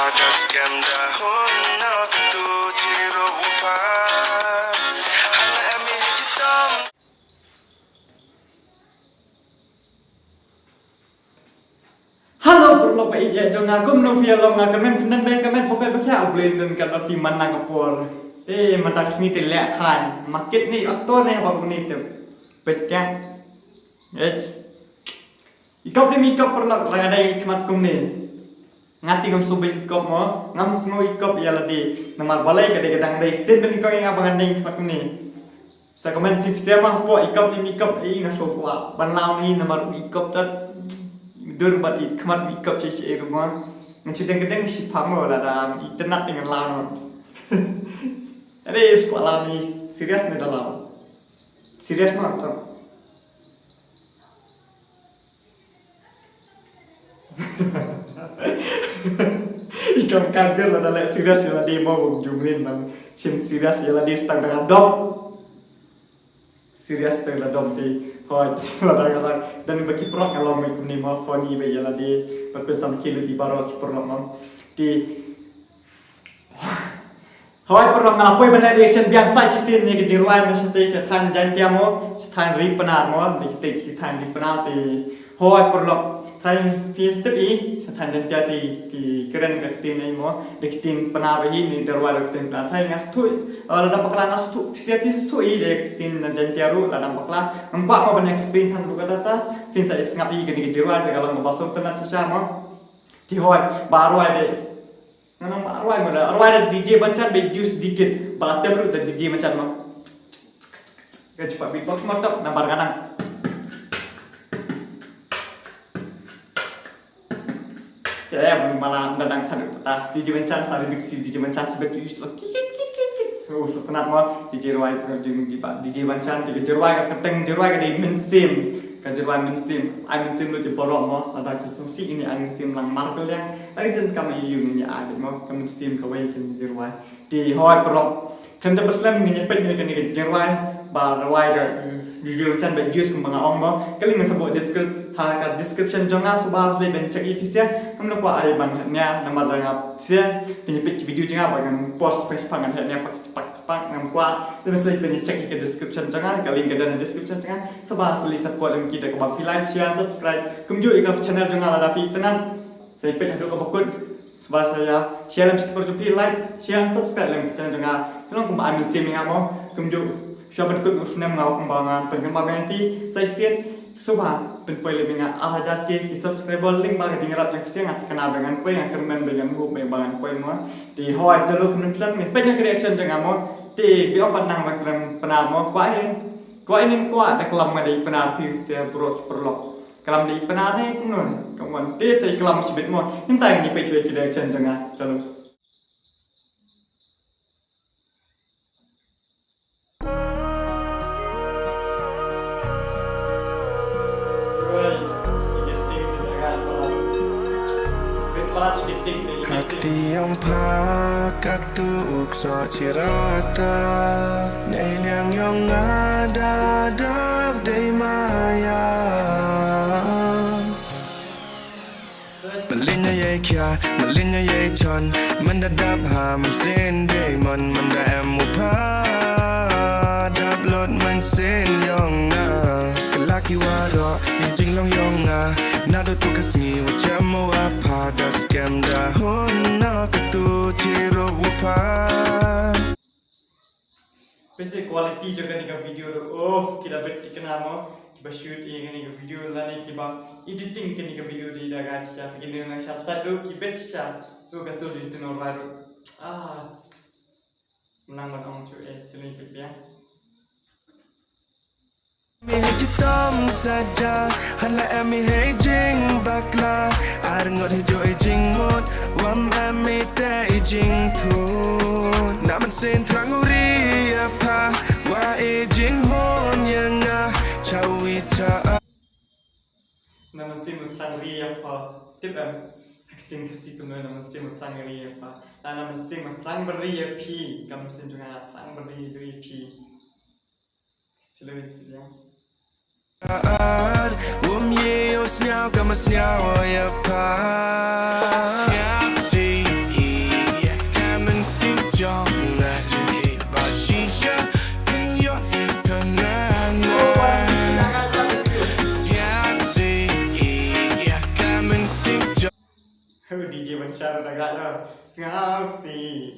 pada scam dahun nak tu jiro upa hala emi hitam. Halo perlo pa iya jonga gum no via longa kamen funan be kamen fope ba kya ublen dun kan fi man na kapor matak sni te le khan market ni aktor ne ba ni te petya ikop ni mikop perlo la dai kmat kum ni ngati gam sobe ikop mo ngam smo ikop ya ladi namar balai ka de gadang dai sen ben ko yang abangan dai kmat kum ni sa komen sif sema po ikop ni mikop i ngaso kwa ban law ni namar ikop tat dur bat it kmat mikap sih rumah mencuri gedeng si pamo lah dalam internet dengan lawan ada sekolah ni serius ni dalam serius mah tak ikam kaget lah dalam serius ya di mau jumlin bang sim serius ya di stang dengan dok serius dengan dok di hoi kadang-kadang dan bagi pro kalau mau ni mau phone ni be yala di berpesan kilo di baro ki pro mau di hoi pro ngapoi bana reaction biasa sisin ni ke jirwai ma sate se than jan tia mo than ri panar mo ni te ki than ri panar ti hoi pro than fi step i se than jan tia ti ki keren ka tin ni mo de tin panar hi ni derwa de tin plan thai ngas tu la da pakla ngas tu se fi tu i de tin jan tia ru la da pakla ngpa mo ban explain than ru kata ta fin sa is ngapi ke ni jirwai de kalau ngabasok tanat sa mo ti hoi baru ai Nanang arwai mana? Arwai ada DJ bancan be juice dikit. Balatem lu ada DJ bancan mah. Kan cepat beatbox mantap nambar kanang. Ya belum malah dadang tadi DJ bancan sari mixi DJ bancan sebab use kit. Oh so tenat mah DJ arwai DJ bancan DJ arwai keteng arwai ka di mensim. Kan jirwan mainstream, I mainstream lu di borong mo, ada kisah ini I mainstream lang markel yang, tapi dan kami yung ni ada mo, kami mainstream kawai kan jirwan di hoi borong, kan tu berslam ni nyepet ni kan ni jirwan, barwai dah di jirwan berjus kumanga om mo, kali ngasabuk difficult, ha description jonga subah play ben check ifisya, kami nak buat air ban nya nama dengan sia, penyepit video jonga bagan post pangan nya cepat ngam kuat, tapi saya penyecek ke description jonga, kali ke dalam description jonga, subah seli support kita ke bang like, share, subscribe. Kumju ikaf channel jangan ada fi tenan. Saya pet hadu ke bakut. Sebab saya share lem sekitar jupi like, share, subscribe lem channel jangan. Tolong kum ambil sim yang amo. Kumju siapa ikut usnem ngau kembangan pengembangan fi. Saya share subah penpoil lebih ngah ajar ki subscribe link bagi dingerat yang pasti ngat kenal dengan poin yang kemen dengan hub membangan poin mo. Di hoi jalur kementerian ni pet reaction jangan mo. Di biar pandang macam penamo kuat ini kuat ada kelam ada penar pi saya buruk perlu kelam di penar ni kuno kawan te saya kelam sibit mo minta yang ni pe cuy kita action jangan chalo Hati yang pakat tu ukso cirata Nailang yang ada dap day maya Malinga yay kya, malinga yay chon Manda dap ha, man sin day man Manda emu pa Dap lot man sin yung na Kalaki wado, yijing long yung na Nado tu kasngi wajah mau apa dah scam dahun nak tu ciro apa. Pasti quality juga ni video tu. Oh, kita beti kenamo, kita shoot ini ni video lani kita editing ni video di dagat siapa kita nak satu kita bet siapa tu kan suruh itu normal. Menang menang cuy, jadi pipian. Hitam saja hala emi hejing bakla arngot hijau ejing mot wam emi te ejing tu naman sen terang uri apa wa ejing hon yang cawi ca naman sen terang uri apa tip acting kasih penuh naman sen terang uri apa naman sen terang beri pi kamu sen juga terang beri dui pi celui ya ye o snyao kama snyao ya pa snyao si cara daga sengau si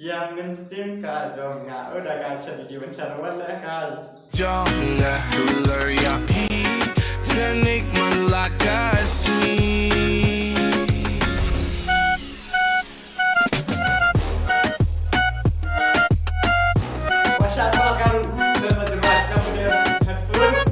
yang mensim ka jonga daga cari jiwan cara wala kal Jonga ruler ya pi Nanik man lakasmi Masya Allah kan sudah menjeruat sama dia headphone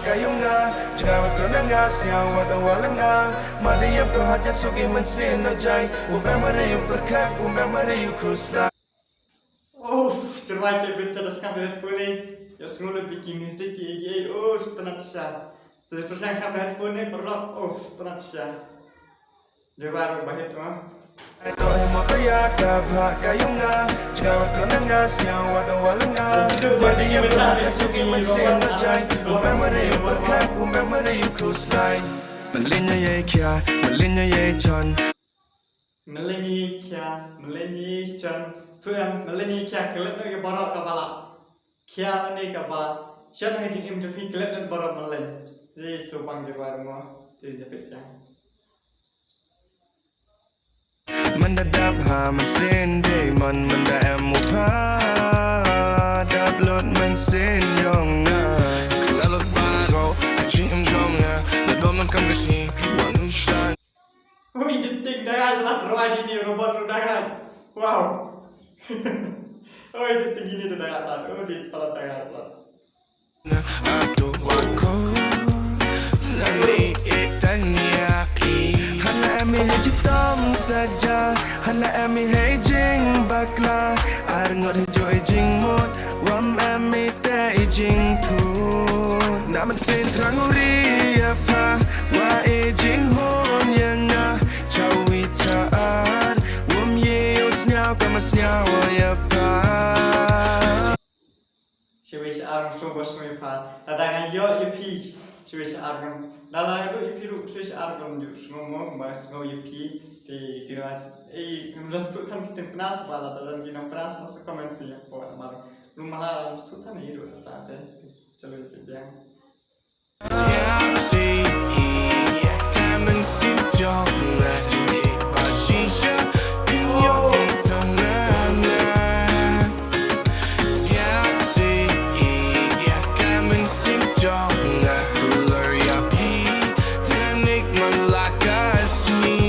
Kayunga, jangan kenanga, siapa walenga, mari yang perhatian sugi mensin najai, umar mari berkat, umar mari kusta. Jeruat dia baca das kamera headphone ni, ya semula bikin musik ye, tenat sah. Seperti yang kamera headphone ni perlu, tenat sah. Jeruat bahaya tu. Toh mapaya kabha kayunga, jangan kenanga, siapa walenga, mari yang perhatian sugi mensin najai, umar mari berkat, umar mari kusta. Melinya ye kia, melinya ye John. Meleni Chan, Stuyan Meleni Kia, Kilet no Barok Kabala, Kia Lani Kaba, Shan hitting him to pick Kilet and Barok Malen. This so bang Jerwamo, the picture. Mendadap ha mensin demon menda emupa Dablot mensin yonga Kelalot bago, jim jomga Nadom kan besi, one shine Ui, jentik dah lat roy ini robot rodagan. Wow. Oi, jentik ini tu dah lat. Di pala dah lat. Aduh aku Lani itanyaki Hala emi hijitam saja Hala emi hejing bakla Arngot hijau ejing mut Wam emi te ejing tu Naman sin terang uri apa Wa ejing hon yang Cawi caar Wam ye osnya kamasnya wa apa Siwis arang sobos mepa. Dadangan yo ipi. Siwis arang. Dalam itu ipi ru siwis arang ju semua mas ngau ipi di tiras. Kemudian tuhan kita penas bala dalam kita penas masuk komen sih ya. Buat mar. Lu malah tuhan itu tak ada. Celo ipi biang. Siapa sih yang mensin jonga jadi basisha yo tanana Siapa sih yang mensin jonga ruler ya pi nanik man lakasmi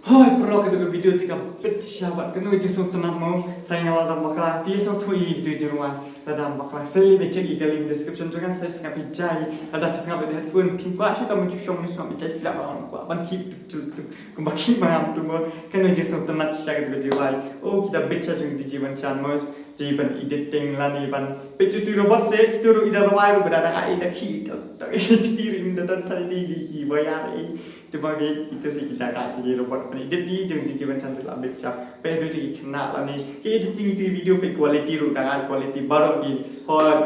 Hoi, perlu kita video tiga pet sahabat kena itu semua tenang mau saya ngalah dalam bakal video thui di rumah dalam bakal saya baca di link description juga saya sengaja bicai ada sengaja ada headphone pimpa sih tamu cusong ni semua bicai tidak orang buat ban keep tu kembali mana tu mau kena itu semua tenang sahaja kita jual kita baca juga di jiwan chan mau jadi ban editing lani ban betul tu robot saya kita ru ida rawai berada ida kita tak tirim dan tadi di bayar coba kita sih kita kaki robot ni jadi jangan dijiwan cantik lah baca pedo di kena lah ni kita editing video pe quality ru dengan quality baru ki hor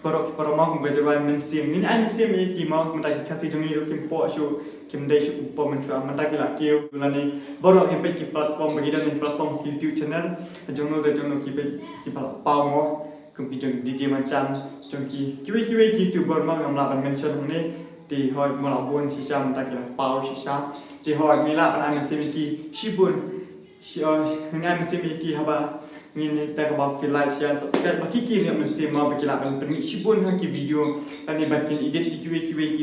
baru mau berjual mensim ni mensim ni ki mau mentak kasih jungi ru kim po show kim dai show po mencuba mentak lah kiu lah ni baru ki pe ki platform bagi dan platform YouTube channel jono ki pe ki pau mo kum pi jong dijiwan chan jong ki YouTuber mau ngamla mention ni di hoi melabun sisa mentak lah pau sisa di hoi mila pan amin semiki shibun dengan semiki haba ngin tak about feel like share subscribe baki ki ni mesti mau baki lah pan pergi shibun hang ki video ani bakin edit ki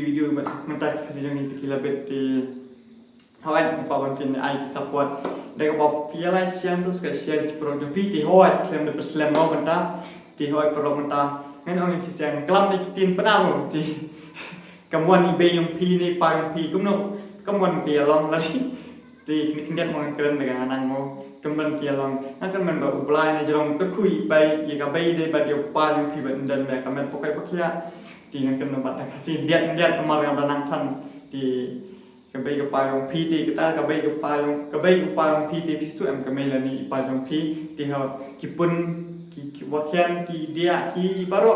video mentak kasih jangan itu kila bet di hoi pawan fin ai support tak about feel like share subscribe share produk di hoi claim de perslam mau mentak di hoi produk mentak ngan orang efisien kelam ni tin penau di Kamuan ibe yung pi ni pa yung pi kumno kamuan pi along lagi thì khi nhận một kênh là năng mô cầm bên kia lòng nó cần mình bảo apply này trong cái khui bay gì cả bay đây bà điều ba những phi bệnh đơn này cả mình bốc cái bốc kia thì nó cần bạn thay xin điện mà làm năng thân thì cái bay cái ba yung phi thì cái ta cái bay cái ba yung phi thì phi tụi em cái mấy là ni ba yung phi thì họ kipun wakian ki dia ki baro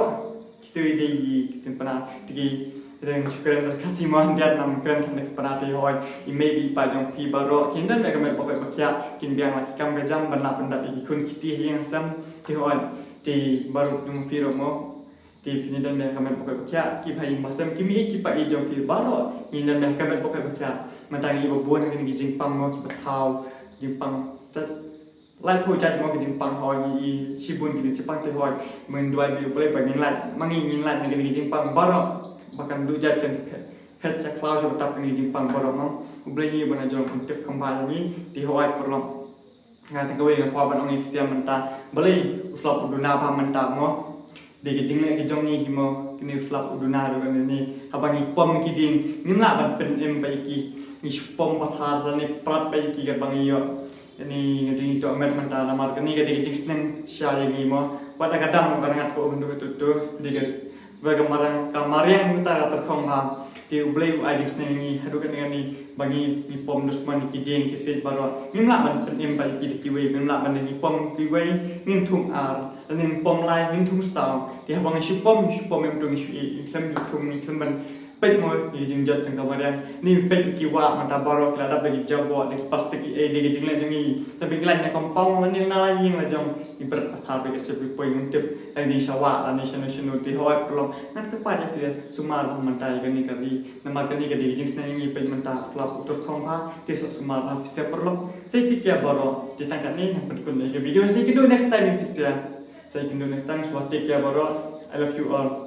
kita di kita pernah di dengan sekarang kasih mohon dia nam keren kan pernah di hoi maybe pajang pi baro kindan mereka mereka pakai kin biang lagi kam kejam benar benar iki kun kiti yang sam di hoi di baru tung firo mo di fini dan mereka pakai ki pai masam kimi ki pai jong fi baro kindan mereka pakai matang ibu buan kan ki jingpang mo ki patau jingpang lai phôi chạy mà cái tiếng bằng hỏi như chi buồn cái tiếng bằng thì hỏi mình đuổi biểu play bằng nhìn lại cái tiếng bằng bao bahkan dulu jadi head check cloud sebab tak ini jimpang barang ubelnya benar jual untuk kembali ini di Hawaii perlu nggak tahu yang kau benar ini siapa mentah beli uslap uduna apa mentah mo di kejengnya kejongnya himo ini uslap uduna dengan ini abang ipom kiding ni nak ban pen em baiki ni pom pathar dan ni prat baiki kat bang iyo ini jadi itu amat mentah namar kini kadi kejeng seneng siapa ini mo pada kadang barangat kau bentuk itu di bagaimana kamar yang kita terkong ha di ubelai ajik senengi hadukan dengan ni bagi ni pom dusman ki ding ki set baro nimla man penim bai ki kiwe nimla man ni pom kiwe nin thum ar nin pom lai nin thum sao di habang shi pom em tung shi islam thum ni thum man pek mo di jing jat tang kamarian ni pek ki wa mata baro kala dap lagi jabo di plastik di jing la jangi tapi kelan na kompong man ni na ying la jong ibarat pasal bagi cepi poin untuk di sawa la ni sunu di hoi perlu ngat kepada dia sumar mentai kan ni kali nama kan ni kali jing senengi pek mentah klub utur kongha di sumar ha bisa perlu saya tiga baro di tangkat ni yang penting video saya kido next time saya kido next time so take care baro I love you all